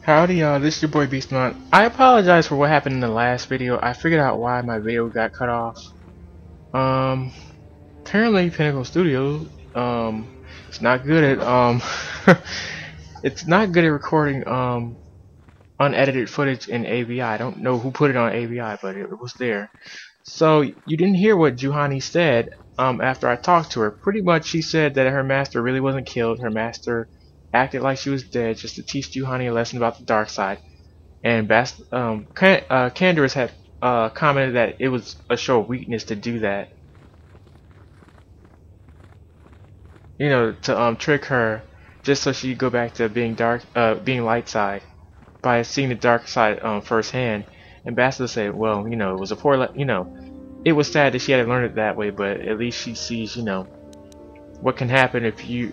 Howdy y'all, this is your boy Beastamon. I apologize for what happened in the last video. I figured out why my video got cut off. Apparently Pinnacle Studios, it's not good at, it's not good at recording, unedited footage in AVI. I don't know who put it on AVI, but it was there. So, you didn't hear what Juhani said, after I talked to her. Pretty much she said that her master really wasn't killed. Her master acted like she was dead just to teach Juhani a lesson about the dark side. And Candace had commented that it was a show of weakness to do that. You know, to trick her just so she'd go back to being being light side by seeing the dark side firsthand. And Basta said, well, you know, it was a poor, it was sad that she had to learn it that way, but at least she sees, you know, what can happen if you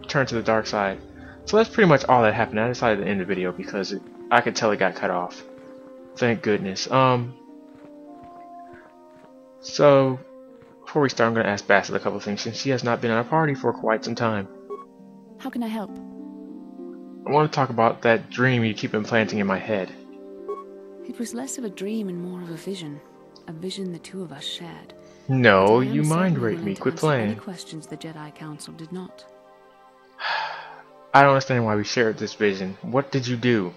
turn to the dark side. So that's pretty much all that happened. I decided to end the video because I could tell it got cut off. Thank goodness. So before we start, I'm going to ask Bassett a couple of things since she has not been at a party for quite some time. How can I help? I want to talk about that dream you keep implanting in my head. It was less of a dream and more of a vision the two of us shared. No, you mind raped me. Quit playing. Any questions the Jedi Council did not. I don't understand why we shared this vision. What did you do?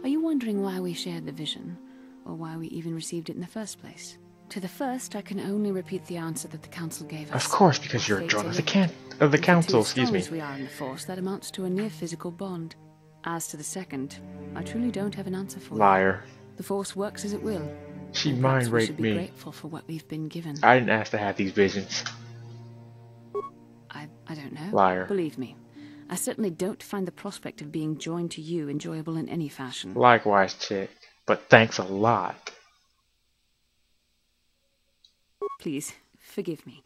Are you wondering why we shared the vision, or why we even received it in the first place? To the first, I can only repeat the answer that the Council gave us. Of course, because you're a drone of the Council. Excuse me. We are in the Force, that amounts to a near physical bond. As to the second, I truly don't have an answer for you. Liar. The Force works as it will. She mind raped me. Be grateful for what we've been given. I didn't ask to have these visions. I don't know. Liar. Believe me, I certainly don't find the prospect of being joined to you enjoyable in any fashion. Likewise, chick. But thanks a lot. Please, forgive me.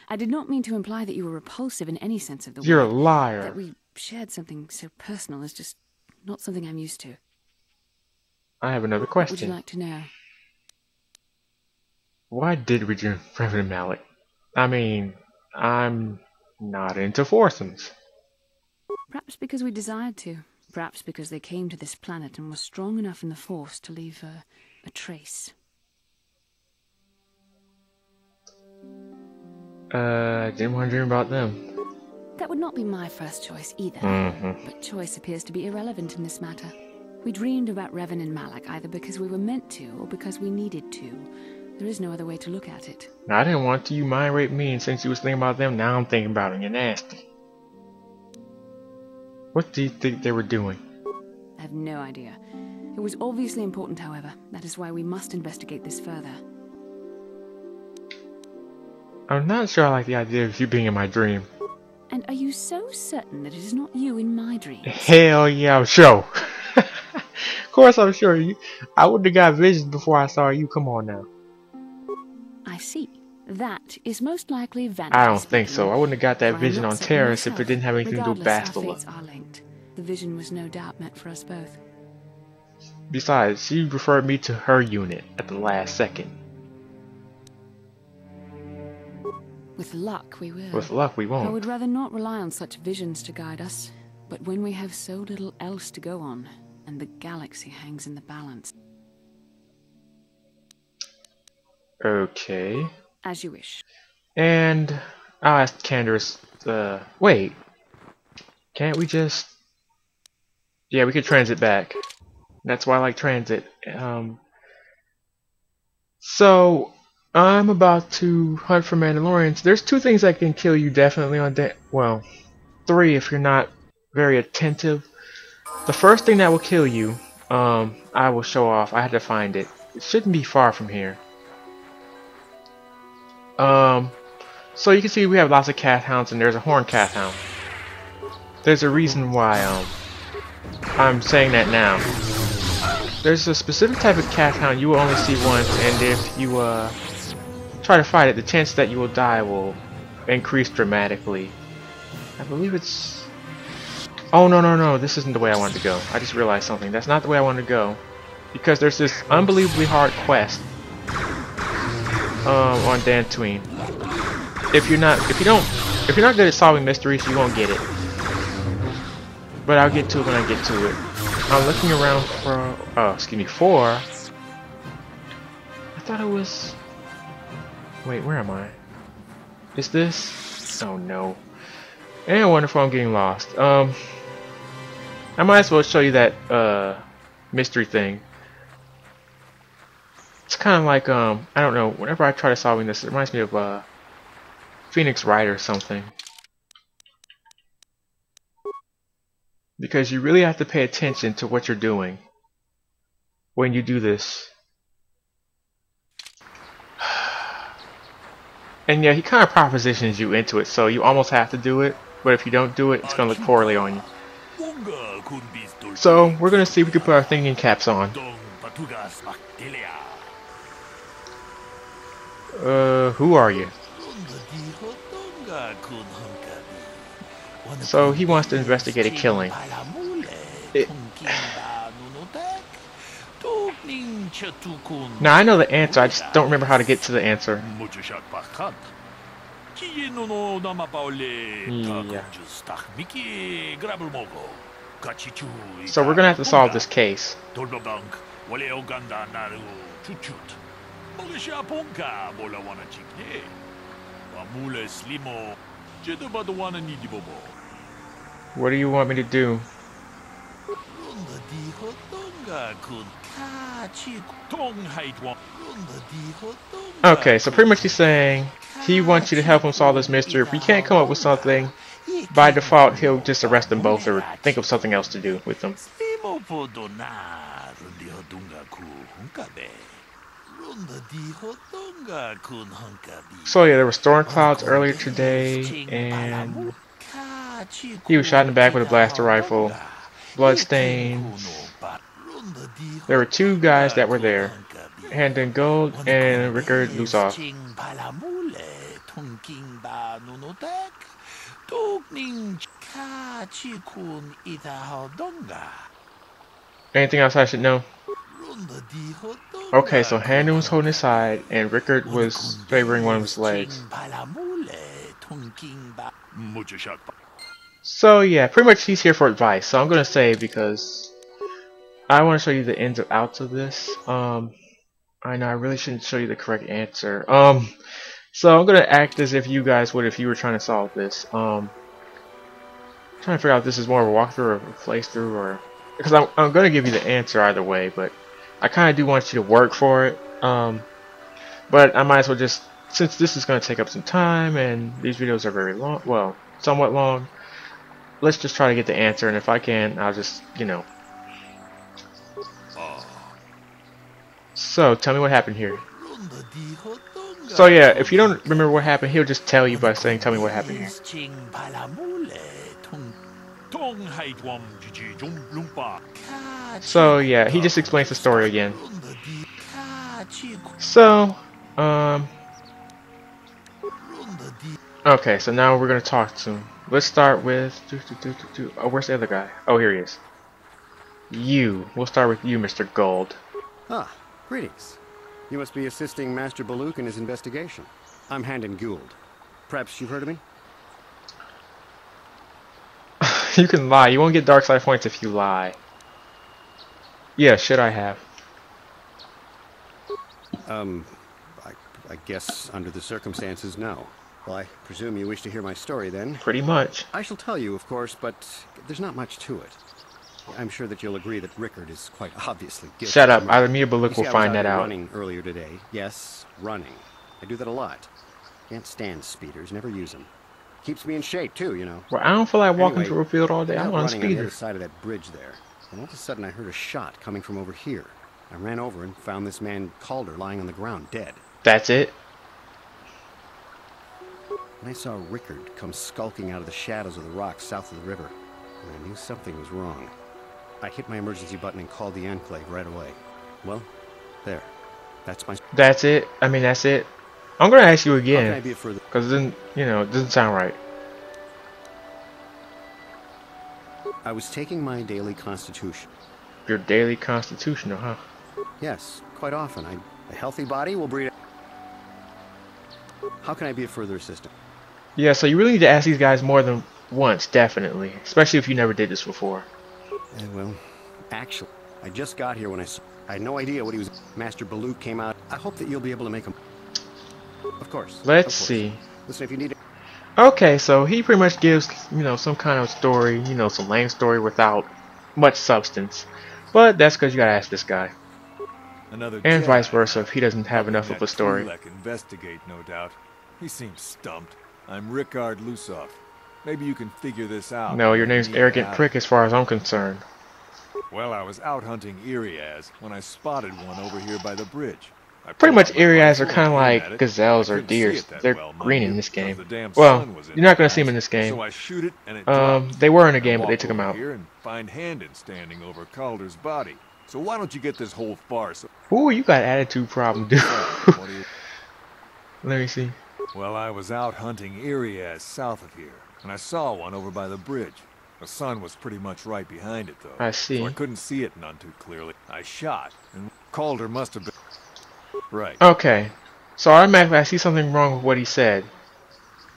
I did not mean to imply that you were repulsive in any sense of the word. You're a liar. That we shared something so personal is just not something I'm used to. I have another question. What would you like to know? Why did we join Reverend Malik? I mean, I'm not into foursomes. Perhaps because we desired to. Perhaps because they came to this planet and were strong enough in the Force to leave a trace. Didn't want to dream about them. That would not be my first choice either. But choice appears to be irrelevant in this matter. We dreamed about Revan and Malik either because we were meant to or because we needed to. There is no other way to look at it. I didn't want to. You mind rape me, and since you was thinking about them, now I'm thinking about them. You're nasty. What do you think they were doing? I have no idea. It was obviously important, however. That is why we must investigate this further. I'm not sure I like the idea of you being in my dream. And are you so certain that it is not you in my dreams? Hell yeah, I'm sure. Of course I'm sure. I wouldn't have got visions before I saw you. Come on now. I see. That is most likely vanity. I don't think so. I wouldn't have got that vision on Terrace if it didn't have anything to do with Bastila. Our linked. The vision was no doubt meant for us both. Besides, she referred me to her unit at the last second. With luck, we will. With luck, we won't. I would rather not rely on such visions to guide us. But when we have so little else to go on, and the galaxy hangs in the balance. Okay. As you wish. And I'll ask Candace, wait. Can't we just... Yeah, we could transit back. That's why I like transit. So, I'm about to hunt for Mandalorians. There's two things that can kill you definitely on day. Well, three if you're not very attentive. The first thing that will kill you, I will show off. I had to find it. It shouldn't be far from here. So you can see we have lots of cat hounds, and there's a horned cat hound. There's a reason why I'm saying that now. There's a specific type of cat hound you will only see once, and if you try to fight it, the chance that you will die will increase dramatically. I believe it's... Oh no, this isn't the way I wanted to go. I just realized something. That's not the way I wanted to go, because there's this unbelievably hard quest on Dantooine. If you're not good at solving mysteries, you won't get it. But I'll get to it when I get to it. I'm looking around for, oh, excuse me, 4. I thought it was, wait, where am I? Is this? Oh no. And I wonder if I'm getting lost. I might as well show you that mystery thing. It's kind of like I don't know. Whenever I try to solving this, it reminds me of Phoenix Wright or something. Because you really have to pay attention to what you're doing when you do this. And yeah, he kind of propositions you into it, so you almost have to do it. But if you don't do it, it's going to look poorly on you. So we're going to see if we can put our thinking caps on. Who are you? So he wants to investigate a killing. Now I know the answer, I just don't remember how to get to the answer. Yeah. So we're gonna have to solve this case. What do you want me to do? Okay, so pretty much he's saying he wants you to help him solve this mystery. If we can't come up with something, by default he'll just arrest them both or think of something else to do with them. So yeah, there were storm clouds earlier today, and he was shot in the back with a blaster rifle. Bloodstains. There were 2 guys that were there, Handon Gold and Rickard Lusoff. Anything else I should know? Okay, so Handon was holding his side, and Rickard was favoring one of his legs. So yeah, pretty much he's here for advice. So I'm gonna say, because I want to show you the ins and outs of this. I know I really shouldn't show you the correct answer. So I'm gonna act as if you guys would if you were trying to solve this. Trying to figure out if this is more of a walkthrough or a playthrough, or because I'm gonna give you the answer either way, but I kind of do want you to work for it. But I might as well just, since this is gonna take up some time and these videos are very long, well, somewhat long. Let's just try to get the answer, and if I can, I'll just, you know. So, tell me what happened here. So yeah, if you don't remember what happened, he'll just tell you by saying, tell me what happened here. So yeah, he just explains the story again. So, okay, so now we're gonna talk to him. Let's start with, oh, where's the other guy? Oh, here he is. You. We'll start with you, Mr. Gold. Ah, greetings. You must be assisting Master Bolook in his investigation. I'm Handon Gould. Perhaps you've heard of me? You can lie. You won't get dark side points if you lie. Yeah, should I have? I guess under the circumstances, no. Well, I presume you wish to hear my story, then? Pretty much. I shall tell you, of course, but there's not much to it. I'm sure that you'll agree that Rickard is quite obviously guilty. Shut up. Either me or Bolook will find that out. Running earlier today. Yes, running. I do that a lot. Can't stand speeders. Never use them. Keeps me in shape, too, you know. Well, I don't feel like walking through a field all day. I'm on a speeder. On the other side of that bridge there. And all of a sudden, I heard a shot coming from over here. I ran over and found this man Calder lying on the ground, dead. That's it? And I saw Rickard come skulking out of the shadows of the rocks south of the river. And I knew something was wrong. I hit my emergency button and called the Enclave right away. Well, there. That's my... That's it? I mean, that's it? I'm gonna ask you again. How can I be of further... Because then, you know, it doesn't sound right. I was taking my daily constitution. Your daily constitutional, huh? Yes, quite often. A healthy body will breed... How can I be of further assistance? Yeah, so you really need to ask these guys more than once, definitely. Especially if you never did this before. Well, Actually, I just got here when I saw... I had no idea what he was... Master Bolook came out. I hope that you'll be able to make him... Of course. Let's see. Listen, if you need... Okay, so he pretty much gives, you know, some kind of story, you know, some lame story without much substance. But that's because you gotta ask this guy. And vice versa if he doesn't have enough of a story. Investigate, no doubt. He seems stumped. I'm Ricard Lusoff. Maybe you can figure this out. No, your name's Arrogant Prick as far as I'm concerned. Well, I was out hunting Iriaz when I spotted one over here by the bridge. Pretty much Iriaz are kind of like gazelles or deers. They're green in this game. Well, you're not going to see them in this game. They were in the game, but they took them out. And find Handon standing over Calder's body. So why don't you get this whole farce? Ooh, you got attitude problem, dude. Let me see. Well, I was out hunting Iriaz south of here, and I saw one over by the bridge. The sun was pretty much right behind it, though. I see. So I couldn't see it none too clearly. I shot, and Calder must have been... Right. Okay. So automatically I see something wrong with what he said.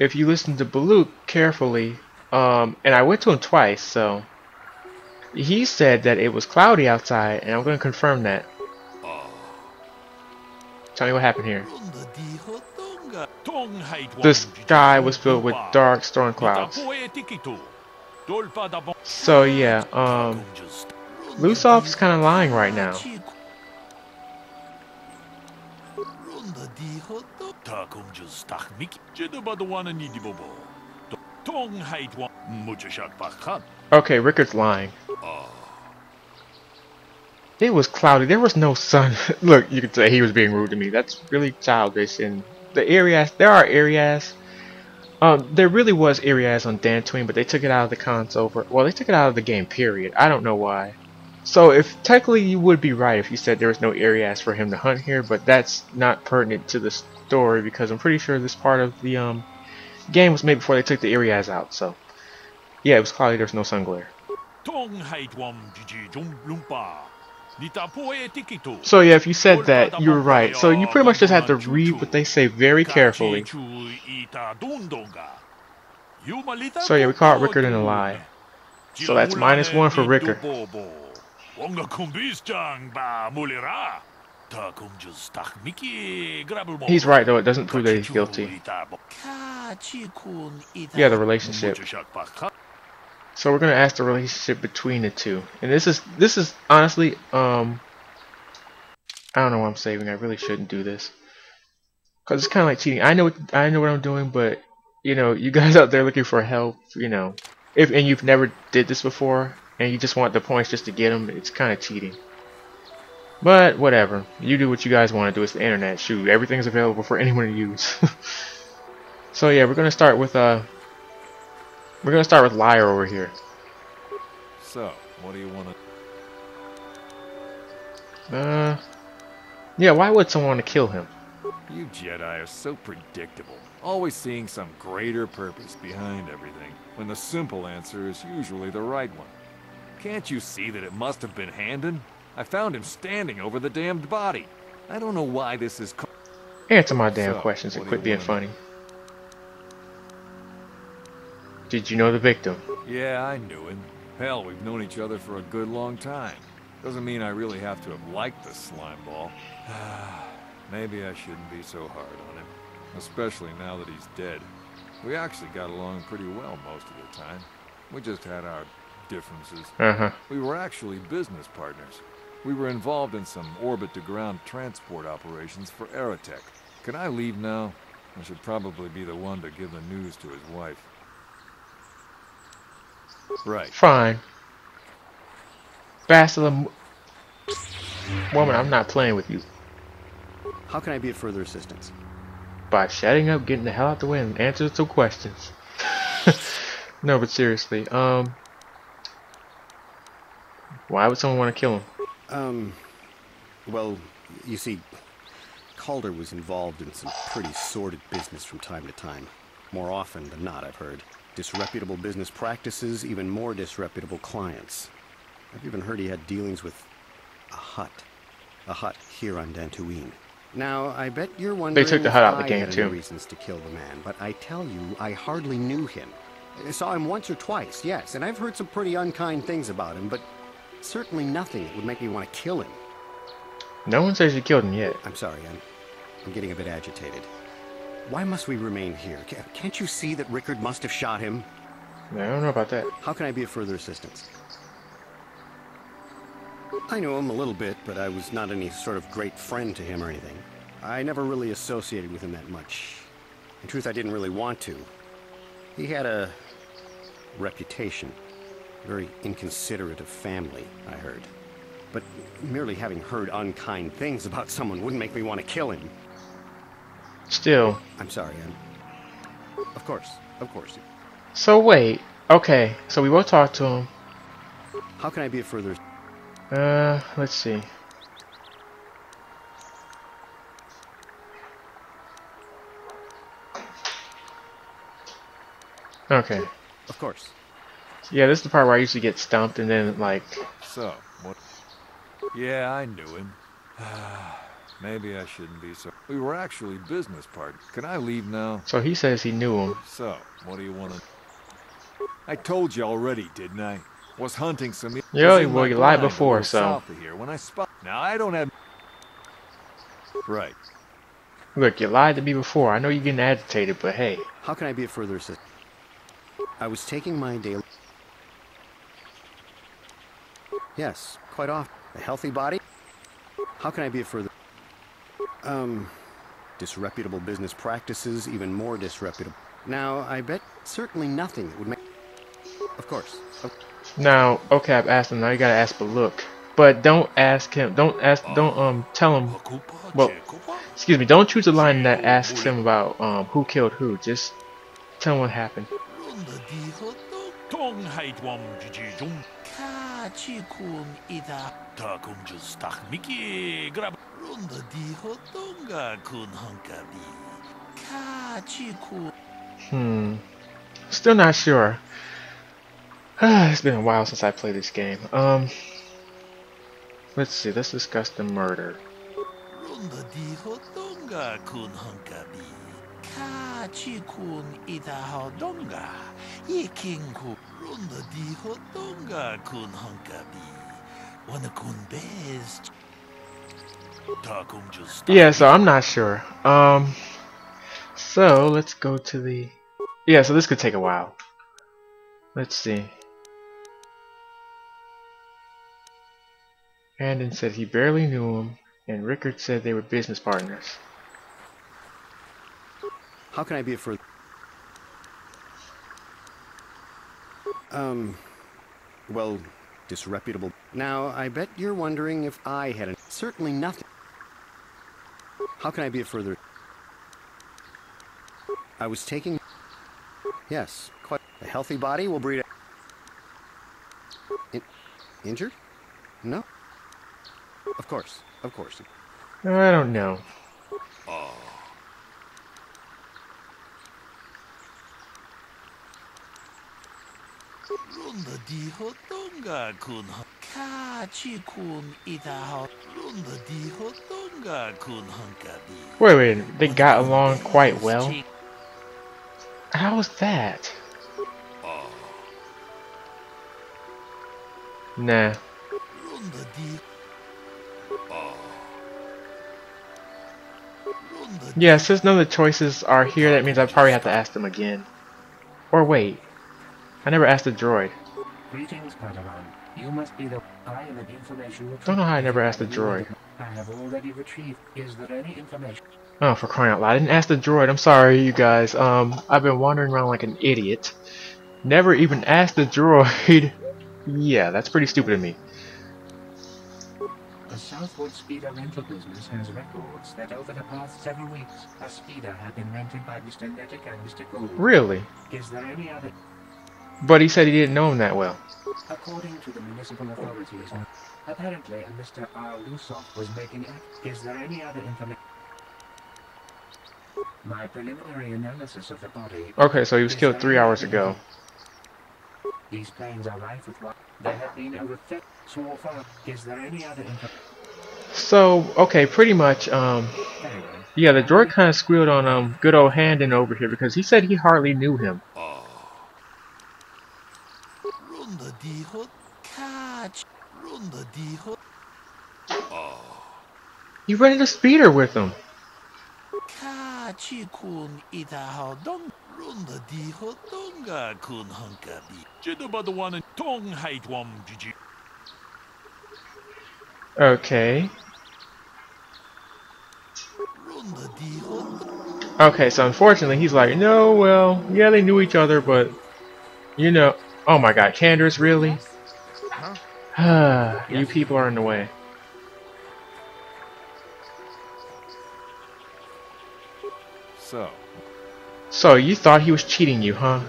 If you listen to Bolook carefully, and I went to him twice, so... He said that it was cloudy outside, and I'm going to confirm that. Tell me what happened here. The sky was filled with dark storm clouds. So yeah, Lusoff's kind of lying right now. Okay, Rickard's lying. It was cloudy. There was no sun. Look, you could say he was being rude to me. That's really childish. And the areas, there are areas. There really was areas on Dantooine, but they took it out of the console. Well, they took it out of the game. Period. I don't know why. So, if technically you would be right if you said there was no areas for him to hunt here, but that's not pertinent to the story because I'm pretty sure this part of the game was made before they took the areas out. So, yeah, it was cloudy. There's no sun glare. So yeah, if you said that, you were right. So you pretty much just have to read what they say very carefully. So yeah, we caught Rickard in a lie. So that's -1 for Rickard. He's right though, it doesn't prove that he's guilty. Yeah, the relationship. So we're gonna ask the relationship between the two, and this is honestly I don't know why I'm saving. I really shouldn't do this because it's kind of like cheating. I know what I'm doing, but you know, you guys out there looking for help, you know, and you've never did this before and you just want the points just to get them, it's kind of cheating. But whatever, you do what you guys want to do. It's the internet. Shoot, everything's available for anyone to use. So yeah, we're gonna start with Liar over here. So, what do you want to... Yeah, why would someone want to kill him? You Jedi are so predictable. Always seeing some greater purpose behind everything, when the simple answer is usually the right one. Can't you see that it must have been Handon? I found him standing over the damned body. I don't know why this is... Answer my damn questions and quit being funny. Did you know the victim? Yeah, I knew him. Hell, we've known each other for a good long time. Doesn't mean I really have to have liked the slimeball. Maybe I shouldn't be so hard on him. Especially now that he's dead. We actually got along pretty well most of the time. We just had our differences. We were actually business partners. We were involved in some orbit-to-ground transport operations for Aerotech. Can I leave now? I should probably be the one to give the news to his wife. Right. Fine. Beastamon. Woman, I'm not playing with you. How can I be of further assistance? By shutting up, getting the hell out the way, and answering some questions. No, but seriously, why would someone want to kill him? Well, you see, Calder was involved in some pretty sordid business from time to time. More often than not, I've heard. Disreputable business practices, even more disreputable clients. I've even heard he had dealings with a hut here on Dantooine. Now, I bet you're wondering they took the hut out of the game if I had too. Any reasons to kill the man, but I tell you, I hardly knew him. I saw him once or twice, yes, and I've heard some pretty unkind things about him, but certainly nothing that would make me want to kill him. No one says you killed him yet. I'm sorry, I'm getting a bit agitated. Why must we remain here? Can't you see that Rickard must have shot him? I don't know about that. How can I be of further assistance? I knew him a little bit, but I was not any sort of great friend to him or anything. I never really associated with him that much. In truth, I didn't really want to. He had a reputation. Very inconsiderate of family, I heard. But merely having heard unkind things about someone wouldn't make me want to kill him. Still. I'm sorry, Of course. So wait. Okay, so we will talk to him. How can I be of further... Let's see. Okay. Of course. Yeah, this is the part where I usually get stumped and then, like... So, what? Yeah, I knew him. Maybe I shouldn't be so... We were actually business partners. Can I leave now? So he says he knew him. So, what do you want to... I told you already, didn't I? Was hunting some... Yeah, well, you lied before, so... South of here when I spot... Now, I don't have... Right. Look, you lied to me before. I know you're getting agitated, but hey. How can I be of further assistance? I was taking my daily... Yes, quite often. A healthy body? How can I be of further... disreputable business practices, even more disreputable. Now, I bet certainly nothing that would make... Of course. Now, okay, I've asked him. Now you gotta ask Bolook. But don't ask him. Don't tell him... Well, excuse me. Don't choose a line that asks him about, who killed who. Just tell him what happened. Still not sure. It's been a while since I played this game. Let's see. Let's discuss the murder. Yeah, so I'm not sure. So let's go to the... Yeah, so this could take a while. Let's see. Andon said he barely knew him, and Rickard said they were business partners. How can I be a further... Well, disreputable. Now, I bet you're wondering if I had a... Certainly nothing. How can I be a further... I was taking... Yes, quite... A healthy body will breed a... Injured? No. Of course. I don't know. Wait, they got along quite well? How was that? Nah. Yeah, since none of the choices are here, that means I probably have to ask them again. Or wait. I never asked the droid. Greetings, Padawan. You must be the... I am an information... Don't know how I never asked the droid. I have already retrieved... Is there any information? Oh, for crying out loud. I didn't ask the droid. I'm sorry, you guys. I've been wandering around like an idiot. Never even asked the droid. Yeah, that's pretty stupid of me. The Southwood Speeder rental business has records that over the past several weeks, a speeder had been rented by Mr. Netic and Mr. Gould. Really? Is there any other... But he said he didn't know him that well. According to the municipal authorities, apparently a Mr. R. Lusov was making it. Is there any other information? My preliminary analysis of the body... Okay, so he was killed 3 hours ago. These planes are rife with what? There have been over 50 so far. Is there any other information? So, okay, pretty much, yeah, the droid kind of squealed on, good old Handon over here because he said he hardly knew him. You rented a speeder with him. Okay. Okay, so unfortunately he's like, no, well, yeah, they knew each other, but you know, oh my God, Candace, really? You people are in the way. So you thought he was cheating you, huh?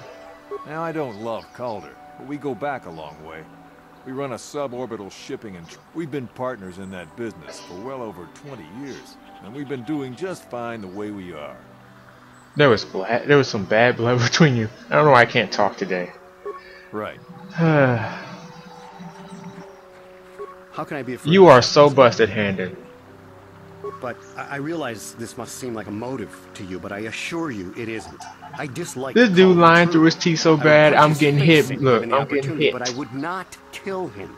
Now, I don't love Calder, but we go back a long way. We run a suborbital shipping and we've been partners in that business for well over 20 years, and we've been doing just fine the way we are. There was some bad blood between you. I don't know why I can't talk today. Right. How can I be a friend? You are so busted-handed. But I realize this must seem like a motive to you, but I assure you it isn't. I dislike This dude Calder, lying true. through his teeth so I would bad, punch I'm his getting face hit. in Look, given the I'm getting opportunity, hit. But I would not kill him.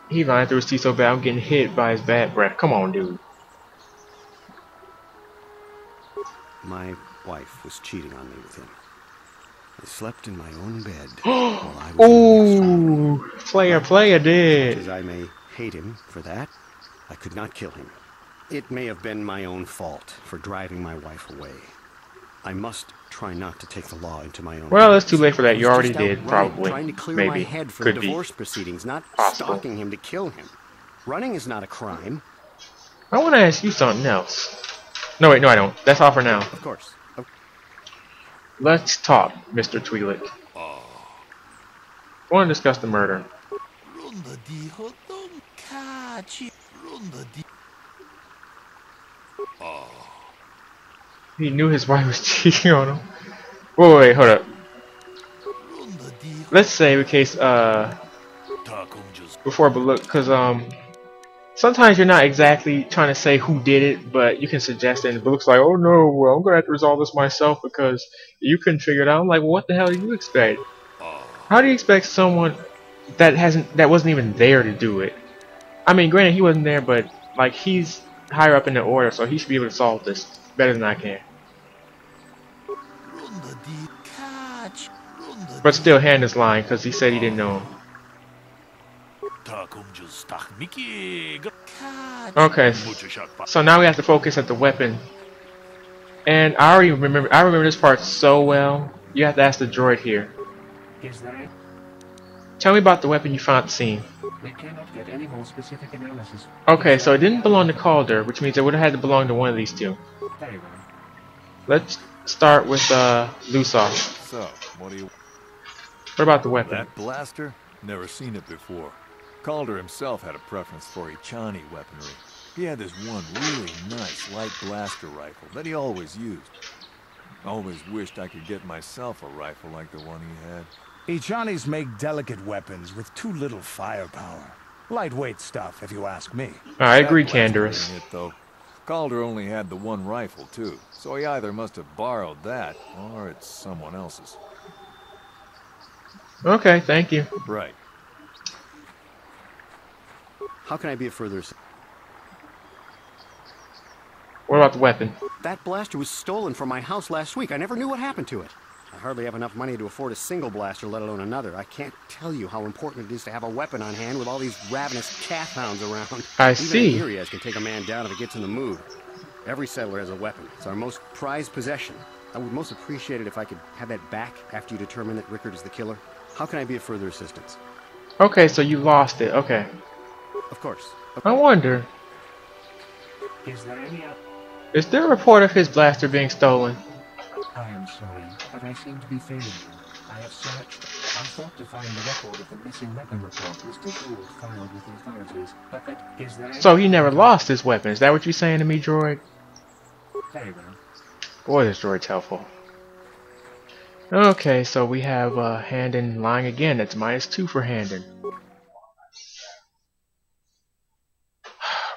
He lying through his teeth so bad, I'm getting hit by his bad breath. Come on, dude. My wife was cheating on me with him. I slept in my own bed while I was Ooh, player did. As I may hate him for that, I could not kill him. It may have been my own fault for driving my wife away. I must try not to take the law into my own Well, hands. it's too late for that. You I was already just out did, running, probably. trying to clear Maybe. my head for Could the be. divorce proceedings, not Possible. stalking him to kill him. Running is not a crime. I want to ask you something else. No, wait, no, I don't. That's all for now. Of course. Let's talk, Mr. Twi'lek. I want to discuss the murder. He knew his wife was cheating on him. Wait, hold up. Let's say in case before Bolook, because sometimes you're not exactly trying to say who did it, but you can suggest it. And Bolook's like, oh no, well, I'm gonna have to resolve this myself because you couldn't figure it out. I'm like, well, what the hell do you expect? How do you expect someone that wasn't even there to do it? I mean, granted, he wasn't there, but like he's higher up in the order, so he should be able to solve this better than I can. But still, Hand is lying because he said he didn't know him. Okay, so now we have to focus at the weapon. And I remember this part so well. You have to ask the droid here. Is there any? Tell me about the weapon you found at the scene. We cannot get any more specific analysis. Okay, so it didn't belong to Calder, which means it would have had to belong to one of these two. Very well. Let's start with Lusov. So, what do you... What about the weapon? That blaster? Never seen it before. Calder himself had a preference for Ichani weaponry. He had this one really nice light blaster rifle that he always used. Always wished I could get myself a rifle like the one he had. Ichanis make delicate weapons with too little firepower. Lightweight stuff, if you ask me. I agree, That blaster Candaris. ain't it, though. Calder only had the one rifle, too, so he either must have borrowed that, or it's someone else's. Okay, thank you. Right. How can I be of further assistance? What about the weapon? That blaster was stolen from my house last week. I never knew what happened to it. I hardly have enough money to afford a single blaster, let alone another. I can't tell you how important it is to have a weapon on hand with all these ravenous cat hounds around. I Even see. an Irias can take a man down if it gets in the mood. Every settler has a weapon. It's our most prized possession. I would most appreciate it if I could have that back after you determine that Rickard is the killer. How can I be of further assistance? Okay, so you lost it. Okay. Of course. I wonder, Is there any other? is there a report of his blaster being stolen? I am sorry, but I seem to be failing you. I have searched. I thought to find the record of the missing weapon report Mr. Gould filed with the authorities, but that is there any... So he never lost his weapon. Is that what you're saying to me, droid? Very well. Boy, this droid's helpful. Okay, so we have Handon lying again. That's -2 for Handon.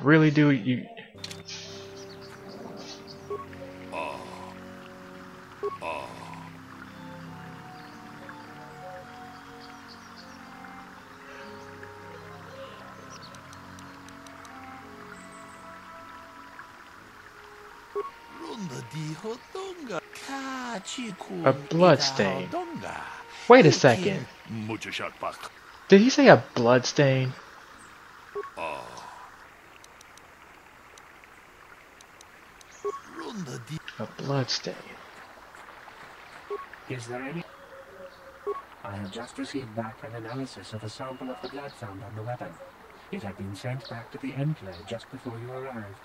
Really, dude? You... A bloodstain. Wait a second. Did he say a bloodstain? A bloodstain. Is there any? I have just received back an analysis of a sample of the blood found on the weapon. It had been sent back to the enclave just before you arrived.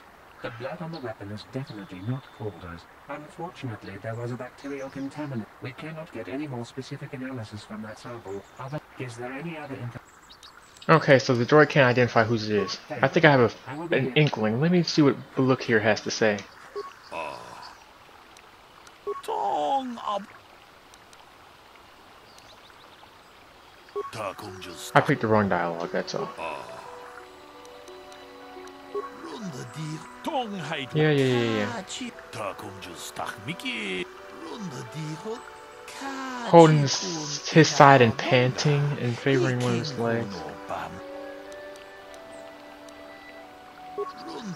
The blood on the weapon is definitely not KOTOR's. Unfortunately, there was a bacterial contaminant. We cannot get any more specific analysis from that sample. Is there any other information? Okay, so the droid can't identify whose it is. I think I have an inkling. Let me see what Bolook here has to say. I picked the wrong dialogue, that's all. Yeah. Holding his side and panting and favoring one of his legs.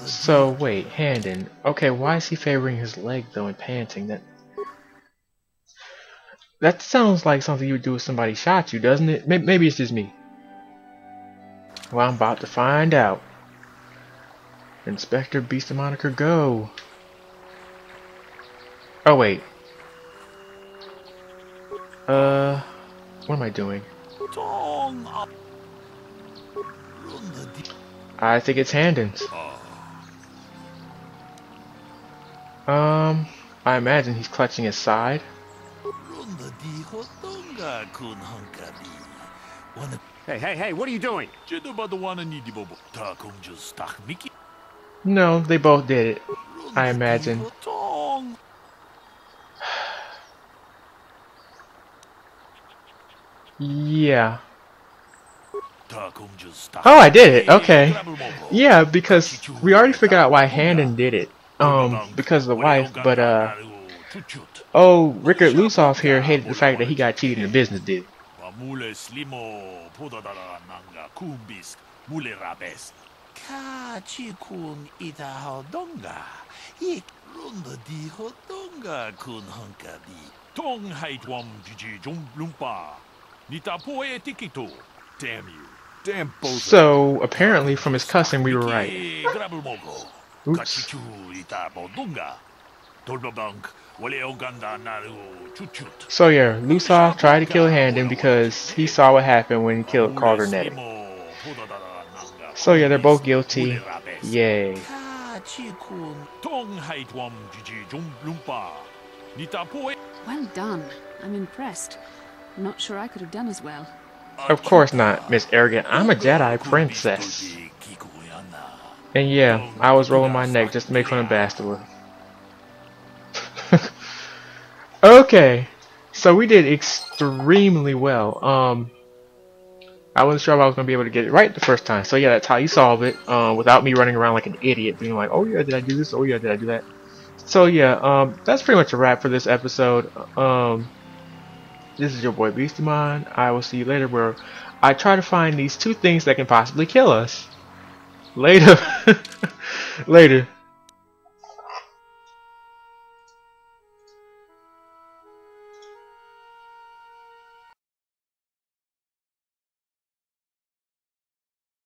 So wait, Handon. Okay, why is he favoring his leg though and panting? That sounds like something you would do if somebody shot you, doesn't it? Maybe it's just me. Well, I'm about to find out. Inspector Beastamon, go. Oh wait. What am I doing? I think it's Handon's. I imagine he's clutching his side. Hey, what are you doing? No, they both did it. I imagine. Yeah. Oh, I did it. Okay. Yeah, because we already figured out why Handon did it. Because of the wife, but oh, Rickard Lusoff here hated the fact that he got cheated in the business deal. So apparently from his cussing we were right. Oops. So yeah, Lusoff tried to kill Handon because he saw what happened when he killed KOTOR. So yeah, they're both guilty. Yay. Well done. I'm impressed. I'm not sure I could have done as well. Of course not, Miss Arrogant. I'm a Jedi princess. And yeah, I was rolling my neck just to make fun of Bastila. Okay, so we did extremely well. I wasn't sure if I was gonna be able to get it right the first time. So yeah, that's how you solve it. Without me running around like an idiot, being like, "Oh yeah, did I do this? Oh yeah, did I do that?" So yeah, that's pretty much a wrap for this episode. This is your boy Beastamon. I will see you later, where I try to find these two things that can possibly kill us. Later. Later.